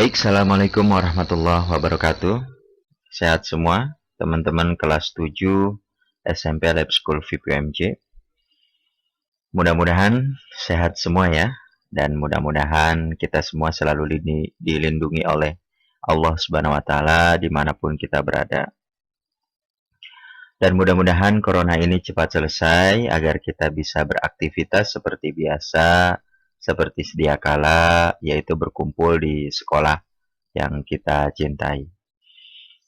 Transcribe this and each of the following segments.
Baik, Assalamualaikum warahmatullahi wabarakatuh. Sehat semua, teman-teman kelas 7 SMP Lab School VPMJ. Mudah-mudahan sehat semua ya, dan mudah-mudahan kita semua selalu dilindungi oleh Allah Subhanahu wa Ta'ala dimanapun kita berada. Dan mudah-mudahan corona ini cepat selesai agar kita bisa beraktivitas seperti biasa, seperti sedia kala, yaitu berkumpul di sekolah yang kita cintai.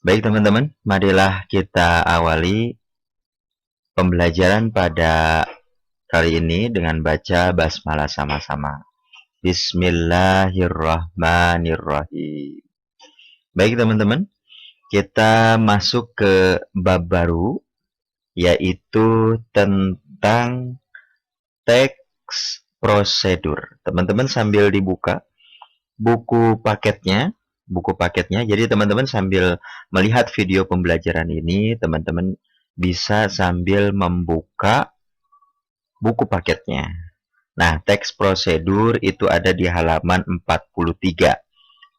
Baik teman-teman, marilah kita awali pembelajaran pada kali ini dengan baca basmalah sama-sama. Bismillahirrahmanirrahim. Baik teman-teman, kita masuk ke bab baru, yaitu tentang teks prosedur. Teman-teman sambil dibuka buku paketnya. Jadi teman-teman sambil melihat video pembelajaran ini, teman-teman bisa sambil membuka buku paketnya. Nah, teks prosedur itu ada di halaman 43,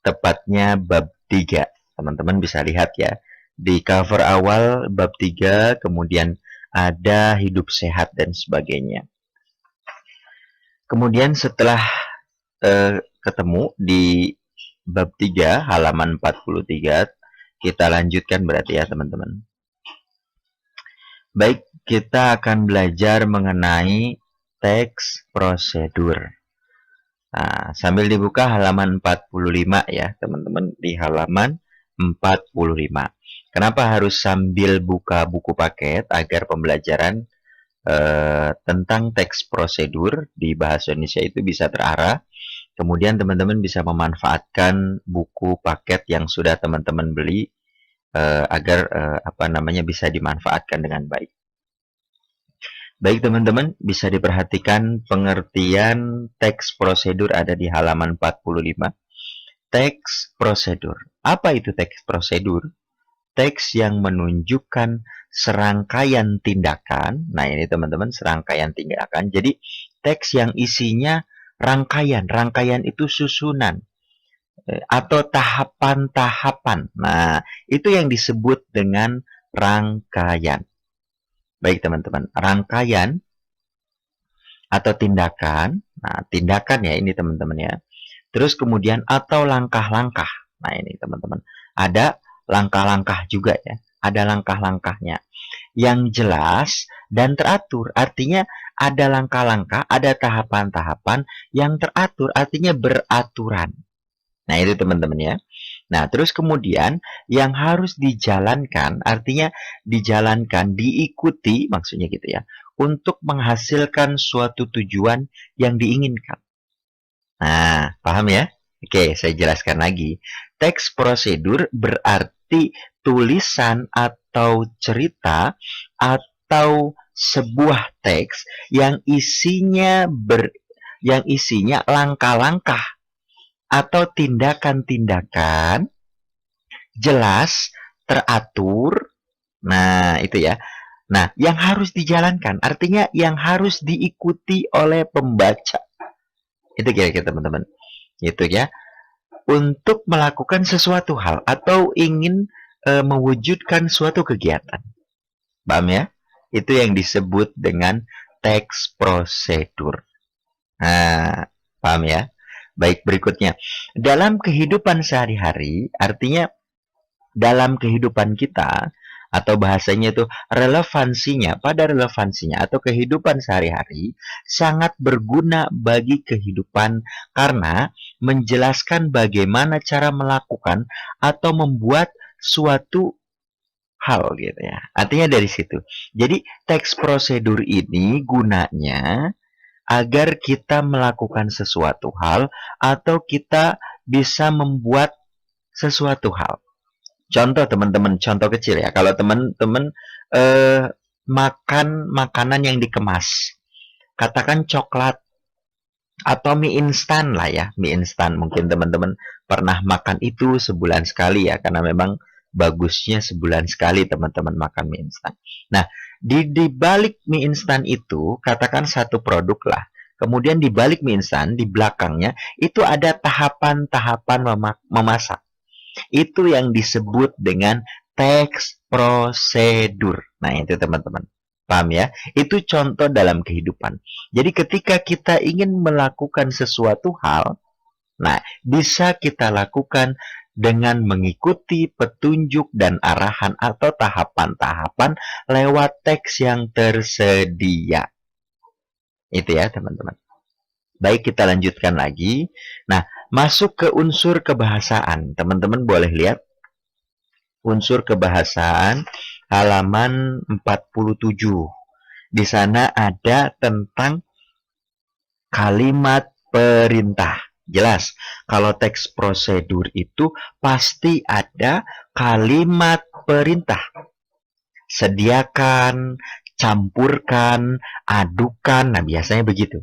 tepatnya bab 3. Teman-teman bisa lihat ya, di cover awal bab 3, kemudian ada hidup sehat dan sebagainya. Kemudian setelah ketemu di bab 3 halaman 43, kita lanjutkan berarti ya teman-teman. Baik, kita akan belajar mengenai teks prosedur. Nah, sambil dibuka halaman 45 ya teman-teman, di halaman 45. Kenapa harus sambil buka buku paket? Agar pembelajaran tentang teks prosedur di bahasa Indonesia itu bisa terarah. Kemudian teman-teman bisa memanfaatkan buku paket yang sudah teman-teman beli agar bisa dimanfaatkan dengan baik. Baik teman-teman, bisa diperhatikan pengertian teks prosedur ada di halaman 45. Teks prosedur. Apa itu teks prosedur? Teks yang menunjukkan serangkaian tindakan. Nah, ini teman-teman, serangkaian tindakan. Jadi, teks yang isinya rangkaian. Rangkaian itu susunan atau tahapan-tahapan. Nah, itu yang disebut dengan rangkaian. Baik teman-teman, rangkaian atau tindakan. Nah, tindakan ya ini teman-teman ya. Terus kemudian atau langkah-langkah. Nah, ini teman-teman. Ada langkah-langkah juga ya. Ada langkah-langkahnya yang jelas dan teratur. Artinya ada langkah-langkah, ada tahapan-tahapan yang teratur, artinya beraturan. Nah, itu teman-teman ya. Nah, terus kemudian yang harus dijalankan, artinya dijalankan, diikuti, maksudnya gitu ya, untuk menghasilkan suatu tujuan yang diinginkan. Nah, paham ya? Oke, saya jelaskan lagi. Teks prosedur berarti tulisan atau cerita atau sebuah teks yang isinya langkah-langkah atau tindakan-tindakan jelas, teratur. Nah, itu ya. Nah, yang harus dijalankan, artinya yang harus diikuti oleh pembaca. Itu kira-kira teman-teman. Itu ya. Untuk melakukan sesuatu hal atau ingin mewujudkan suatu kegiatan. Paham ya? Itu yang disebut dengan teks prosedur. Nah, paham ya? Baik, berikutnya. Dalam kehidupan sehari-hari, artinya dalam kehidupan kita, atau bahasanya itu relevansinya, pada relevansinya atau kehidupan sehari-hari sangat berguna bagi kehidupan karena menjelaskan bagaimana cara melakukan atau membuat suatu hal gitu ya. Artinya dari situ. Jadi teks prosedur ini gunanya agar kita melakukan sesuatu hal atau kita bisa membuat sesuatu hal. Contoh teman-teman, contoh kecil ya. Kalau teman-teman makan makanan yang dikemas, katakan coklat atau mie instan lah ya, mie instan. Mungkin teman-teman pernah makan itu sebulan sekali ya, karena memang bagusnya sebulan sekali teman-teman makan mie instan. Nah, di balik mie instan itu, katakan satu produk lah. Kemudian di balik mie instan, di belakangnya, itu ada tahapan-tahapan memasak. Itu yang disebut dengan teks prosedur. Nah, itu teman-teman. Paham ya? Itu contoh dalam kehidupan. Jadi ketika kita ingin melakukan sesuatu hal, nah, bisa kita lakukan dengan mengikuti petunjuk dan arahan atau tahapan-tahapan lewat teks yang tersedia. Itu ya, teman-teman. Baik, kita lanjutkan lagi. Nah, masuk ke unsur kebahasaan. Teman-teman boleh lihat unsur kebahasaan halaman 47. Di sana ada tentang kalimat perintah. Jelas, kalau teks prosedur itu pasti ada kalimat perintah. Sediakan, campurkan, adukan. Nah, biasanya begitu.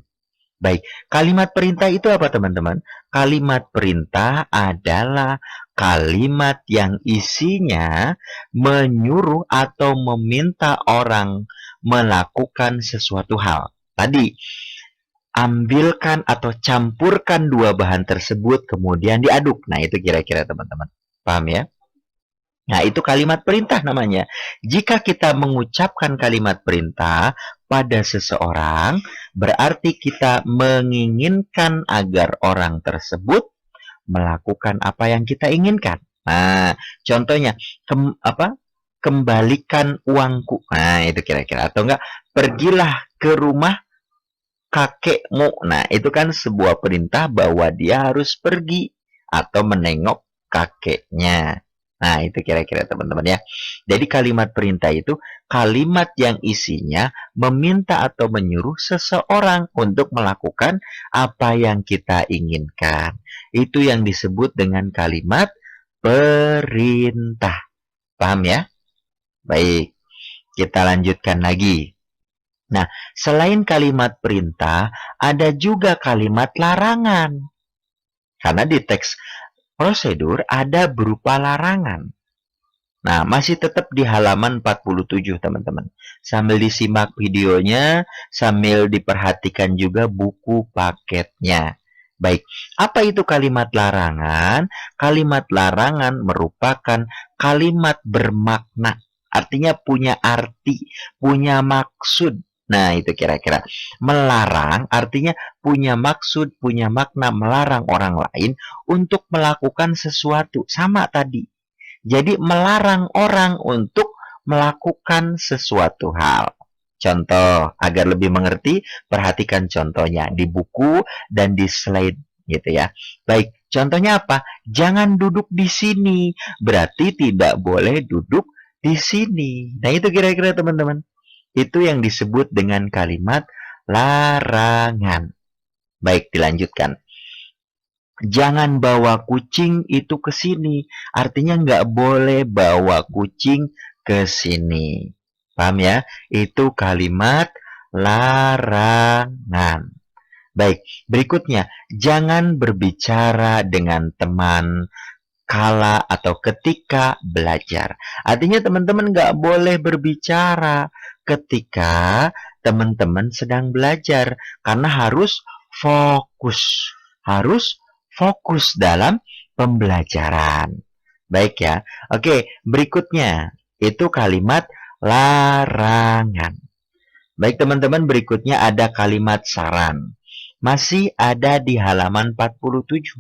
Baik, kalimat perintah itu apa teman-teman? Kalimat perintah adalah kalimat yang isinya menyuruh atau meminta orang melakukan sesuatu hal. Tadi, ambilkan atau campurkan dua bahan tersebut kemudian diaduk. Nah, itu kira-kira teman-teman. Paham ya? Nah, itu kalimat perintah namanya. Jika kita mengucapkan kalimat perintah pada seseorang, berarti kita menginginkan agar orang tersebut melakukan apa yang kita inginkan. Nah, contohnya, kembalikan uangku. Nah, itu kira-kira. Atau enggak, pergilah ke rumah kakekmu. Nah, itu kan sebuah perintah bahwa dia harus pergi atau menengok kakeknya. Nah, itu kira-kira teman-teman ya. Jadi kalimat perintah itu kalimat yang isinya meminta atau menyuruh seseorang untuk melakukan apa yang kita inginkan. Itu yang disebut dengan kalimat perintah. Paham ya? Baik, kita lanjutkan lagi. Nah, selain kalimat perintah, ada juga kalimat larangan. Karena di teks prosedur ada berupa larangan. Nah, masih tetap di halaman 47, teman-teman. Sambil disimak videonya, sambil diperhatikan juga buku paketnya. Baik, apa itu kalimat larangan? Kalimat larangan merupakan kalimat bermakna. Artinya punya arti, punya maksud. Nah, itu kira-kira. Melarang artinya punya maksud, punya makna, melarang orang lain untuk melakukan sesuatu. Sama tadi. Jadi melarang orang untuk melakukan sesuatu hal. Contoh, agar lebih mengerti, perhatikan contohnya di buku dan di slide gitu ya. Baik, contohnya apa? Jangan duduk di sini. Berarti tidak boleh duduk di sini. Nah, itu kira-kira teman-teman. Itu yang disebut dengan kalimat larangan. Baik, dilanjutkan. Jangan bawa kucing itu ke sini. Artinya nggak boleh bawa kucing ke sini. Paham ya? Itu kalimat larangan. Baik, berikutnya. Jangan berbicara dengan teman kala atau ketika belajar. Artinya teman-teman nggak boleh berbicara ketika teman-teman sedang belajar. Karena harus fokus. Harus fokus dalam pembelajaran. Baik ya. Oke, berikutnya itu kalimat larangan. Baik teman-teman, berikutnya ada kalimat saran. Masih ada di halaman 47.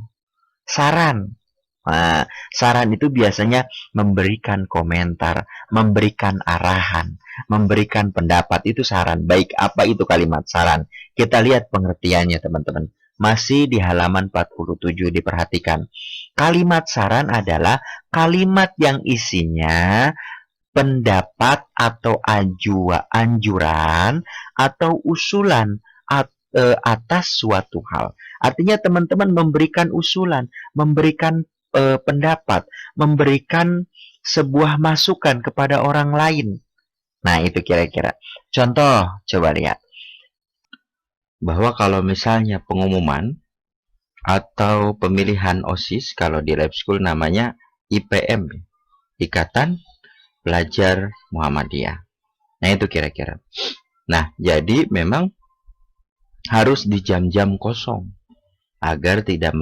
Saran. Nah, saran itu biasanya memberikan komentar, memberikan arahan, memberikan pendapat. Itu saran. Baik, apa itu kalimat saran? Kita lihat pengertiannya, teman-teman. Masih di halaman 47, diperhatikan. Kalimat saran adalah kalimat yang isinya pendapat atau anjuran atau usulan atas suatu hal. Artinya teman-teman memberikan usulan, memberikan pendapat, memberikan sebuah masukan kepada orang lain. Nah, itu kira-kira. Contoh, coba lihat. Bahwa kalau misalnya pengumuman atau pemilihan OSIS, kalau di lab school namanya IPM, Ikatan Pelajar Muhammadiyah. Nah, itu kira-kira. Nah, jadi memang harus di jam-jam kosong agar tidak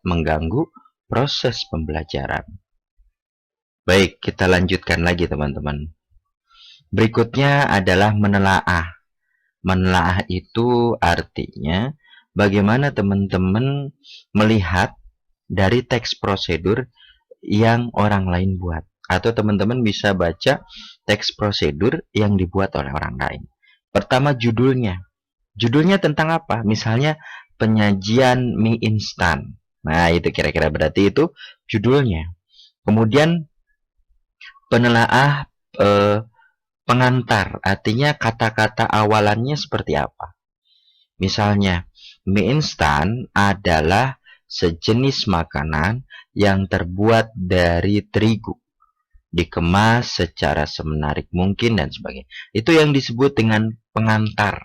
mengganggu proses pembelajaran. Baik, kita lanjutkan lagi teman-teman. Berikutnya adalah menelaah. Menelaah itu artinya bagaimana teman-teman melihat dari teks prosedur yang orang lain buat. Atau teman-teman bisa baca teks prosedur yang dibuat oleh orang lain. Pertama, judulnya. Judulnya tentang apa? Misalnya penyajian mie instan. Nah, itu kira-kira berarti itu judulnya. Kemudian penelaah pengantar, artinya kata-kata awalannya seperti apa. Misalnya, mie instan adalah sejenis makanan yang terbuat dari terigu, dikemas secara semenarik mungkin dan sebagainya. Itu yang disebut dengan pengantar.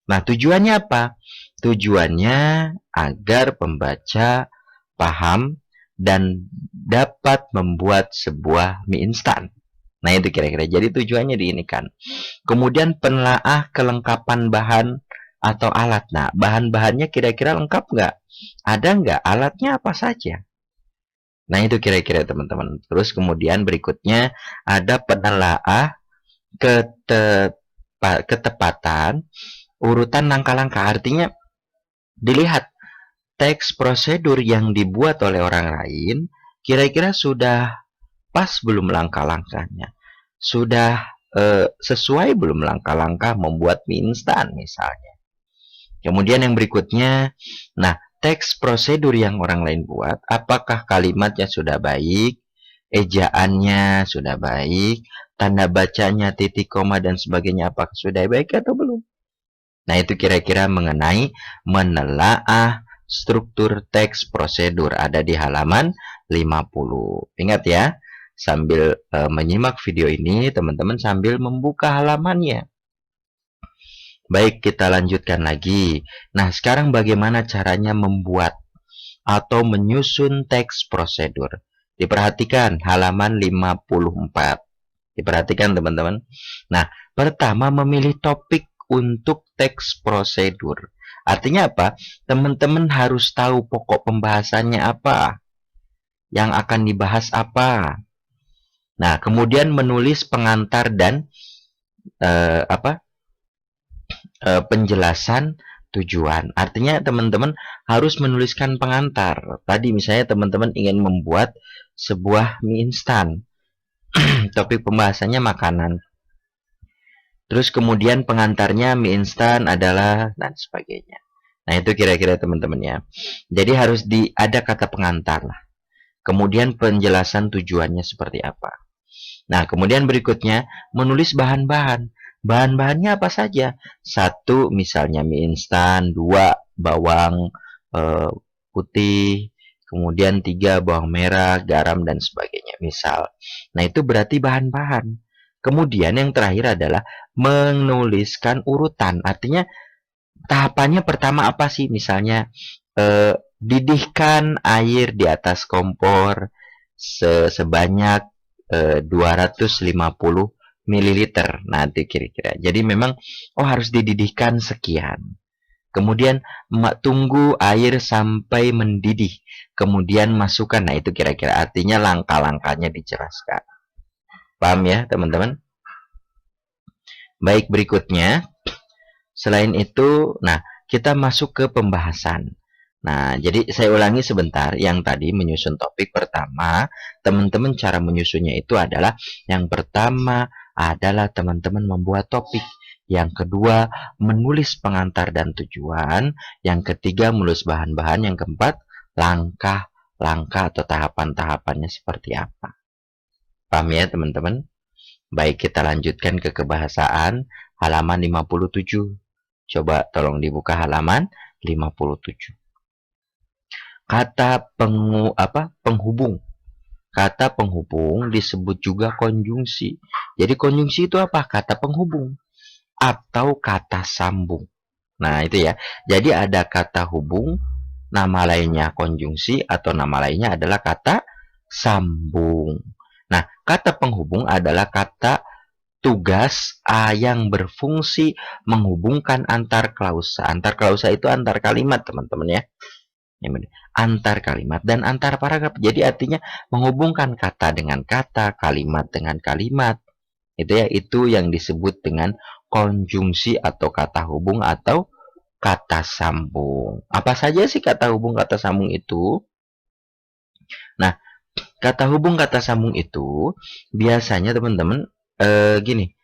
Nah, tujuannya apa? Tujuannya agar pembaca paham dan dapat membuat sebuah mie instan. Nah, itu kira-kira. Jadi tujuannya diinikan. Kemudian penelaah kelengkapan bahan atau alat. Nah, bahan-bahannya kira-kira lengkap nggak? Ada nggak? Alatnya apa saja? Nah, itu kira-kira teman-teman. Terus kemudian berikutnya ada penelaah ketepatan urutan langkah-langkah. Artinya dilihat teks prosedur yang dibuat oleh orang lain kira-kira sudah pas belum langkah-langkahnya, sudah sesuai belum langkah-langkah membuat mie instan misalnya. Kemudian yang berikutnya, nah, teks prosedur yang orang lain buat, apakah kalimatnya sudah baik, ejaannya sudah baik, tanda bacanya, titik koma dan sebagainya apakah sudah baik atau belum. Nah, itu kira-kira mengenai menelaah struktur teks prosedur, ada di halaman 50. Ingat ya, sambil menyimak video ini, teman-teman sambil membuka halamannya. Baik, kita lanjutkan lagi. Nah, sekarang bagaimana caranya membuat atau menyusun teks prosedur? Diperhatikan halaman 54. Diperhatikan teman-teman. Nah, pertama memilih topik untuk teks prosedur. Artinya apa? Teman-teman harus tahu pokok pembahasannya apa, yang akan dibahas apa. Nah, kemudian menulis pengantar dan penjelasan tujuan. Artinya teman-teman harus menuliskan pengantar. Tadi misalnya teman-teman ingin membuat sebuah mie instan. Topik pembahasannya makanan. Terus kemudian pengantarnya mie instan adalah dan sebagainya. Nah, itu kira-kira teman-teman ya. Jadi harus ada kata pengantar lah. Kemudian penjelasan tujuannya seperti apa. Nah, kemudian berikutnya menulis bahan-bahan. Bahan-bahannya apa saja? 1 misalnya mie instan, 2 bawang putih, kemudian 3 bawang merah, garam dan sebagainya. Misal. Nah, itu berarti bahan-bahan. Kemudian yang terakhir adalah menuliskan urutan. Artinya tahapannya pertama apa sih? Misalnya didihkan air di atas kompor sebanyak 250 ml. Nanti kira-kira. Jadi memang harus dididihkan sekian. Kemudian tunggu air sampai mendidih. Kemudian masukkan. Nah, itu kira-kira artinya langkah-langkahnya dijelaskan. Paham ya, teman-teman? Baik, berikutnya. Selain itu, nah, kita masuk ke pembahasan. Nah, jadi saya ulangi sebentar. Yang tadi menyusun topik pertama, teman-teman cara menyusunnya itu adalah yang pertama adalah teman-teman membuat topik. Yang kedua, menulis pengantar dan tujuan. Yang ketiga, menulis bahan-bahan. Yang keempat, langkah-langkah atau tahapan-tahapannya seperti apa. Paham ya, teman-teman? Baik, kita lanjutkan ke kebahasaan halaman 57. Coba tolong dibuka halaman 57. Kata penghubung. Kata penghubung disebut juga konjungsi. Jadi konjungsi itu apa? Kata penghubung atau kata sambung. Nah, itu ya. Jadi ada kata hubung, nama lainnya konjungsi atau nama lainnya adalah kata sambung. Nah, kata penghubung adalah kata tugas yang berfungsi menghubungkan antar klausa. Antar klausa itu antar kalimat, teman-teman ya. Antar kalimat dan antar paragraf. Jadi artinya menghubungkan kata dengan kata, kalimat dengan kalimat. Itu ya, itu yang disebut dengan konjungsi atau kata hubung atau kata sambung. Apa saja sih kata hubung kata sambung itu? Nah, kata hubung kata sambung itu biasanya teman-teman gini.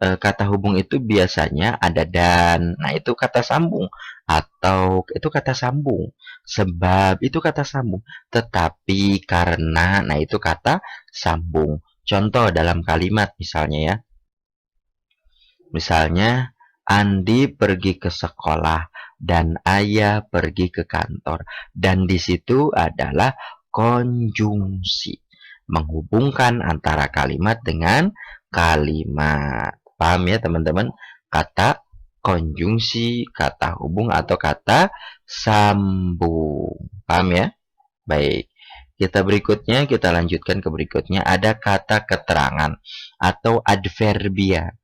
Kata hubung itu biasanya ada dan. Nah, itu kata sambung atau itu kata sambung. Sebab itu kata sambung. Tetapi karena, nah itu kata sambung. Contoh dalam kalimat misalnya ya. Misalnya Andi pergi ke sekolah dan ayah pergi ke kantor. Dan di situ adalah konjungsi. Menghubungkan antara kalimat dengan kalimat. Paham ya teman-teman? Kata konjungsi, kata hubung atau kata sambung. Paham ya? Baik. Kita berikutnya, kita lanjutkan ke berikutnya. Ada kata keterangan atau adverbia.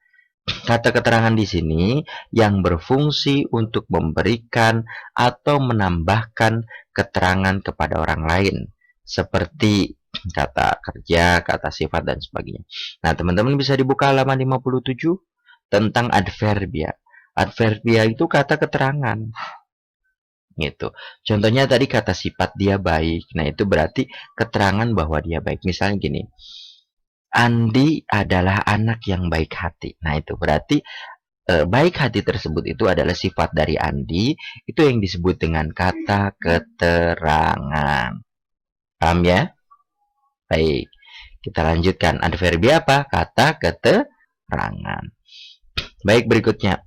Kata keterangan di sini yang berfungsi untuk memberikan atau menambahkan keterangan kepada orang lain. Seperti kata kerja, kata sifat, dan sebagainya. Nah, teman-teman bisa dibuka halaman 57 tentang adverbia. Adverbia itu kata keterangan. Gitu. Contohnya tadi kata sifat dia baik. Nah, itu berarti keterangan bahwa dia baik. Misalnya gini. Andi adalah anak yang baik hati. Nah, itu berarti baik hati tersebut itu adalah sifat dari Andi. Itu yang disebut dengan kata keterangan. Paham ya? Baik. Kita lanjutkan. Adverbia apa? Kata keterangan. Baik, berikutnya.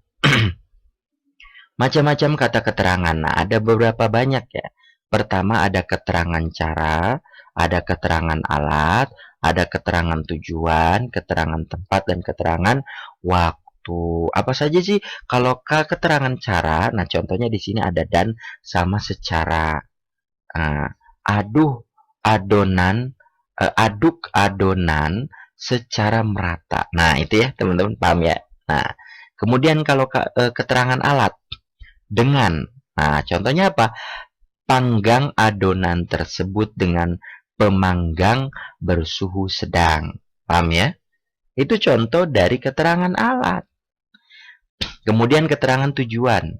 Macam-macam kata keterangan. Nah, ada beberapa banyak ya. Pertama ada keterangan cara, ada keterangan alat, ada keterangan tujuan, keterangan tempat, dan keterangan waktu. Apa saja sih kalau keterangan cara? Nah, contohnya di sini ada dan sama secara. Aduh adonan, aduk adonan secara merata. Nah, itu ya teman-teman, paham ya? Nah, kemudian kalau keterangan alat dengan. Nah, contohnya apa? Panggang adonan tersebut dengan pemanggang bersuhu sedang. Paham ya? Itu contoh dari keterangan alat. Kemudian keterangan tujuan.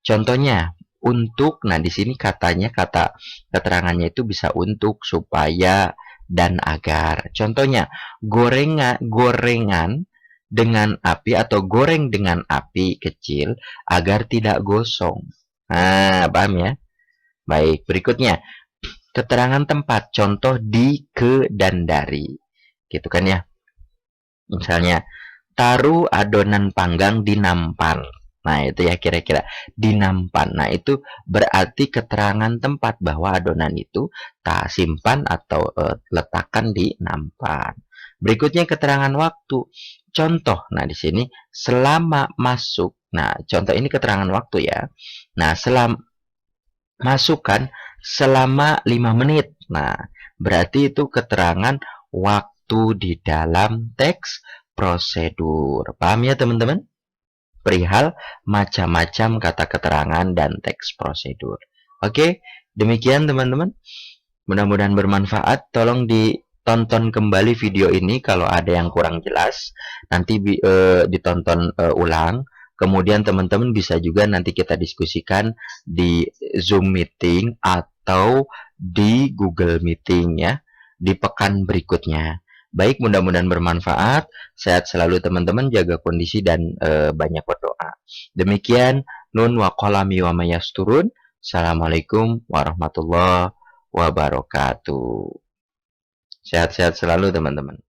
Contohnya untuk. Nah, di sini katanya kata keterangannya itu bisa untuk, supaya, dan agar. Contohnya gorengan dengan api atau goreng dengan api kecil agar tidak gosong. Nah, paham ya? Baik, berikutnya keterangan tempat. Contoh di, ke, dan dari. Gitu kan ya. Misalnya, taruh adonan panggang di nampan. Nah, itu ya kira-kira di nampan. Nah, itu berarti keterangan tempat bahwa adonan itu tak simpan atau letakkan di nampan. Berikutnya keterangan waktu. Contoh, nah di sini selama masuk. Nah, contoh ini keterangan waktu ya. Nah, masukkan selama 5 menit. Nah, berarti itu keterangan waktu di dalam teks prosedur. Paham ya teman-teman? Perihal macam-macam kata keterangan dan teks prosedur. Oke, demikian teman-teman. Mudah-mudahan bermanfaat. Tolong ditonton kembali video ini kalau ada yang kurang jelas. Nanti ditonton ulang. Kemudian teman-teman bisa juga nanti kita diskusikan di Zoom meeting atau di Google Meeting ya, di pekan berikutnya. Baik, mudah-mudahan bermanfaat. Sehat selalu teman-teman, jaga kondisi dan banyak berdoa. Demikian, nun wa qalami wa mayasturun. Assalamualaikum warahmatullahi wabarakatuh. Sehat-sehat selalu teman-teman.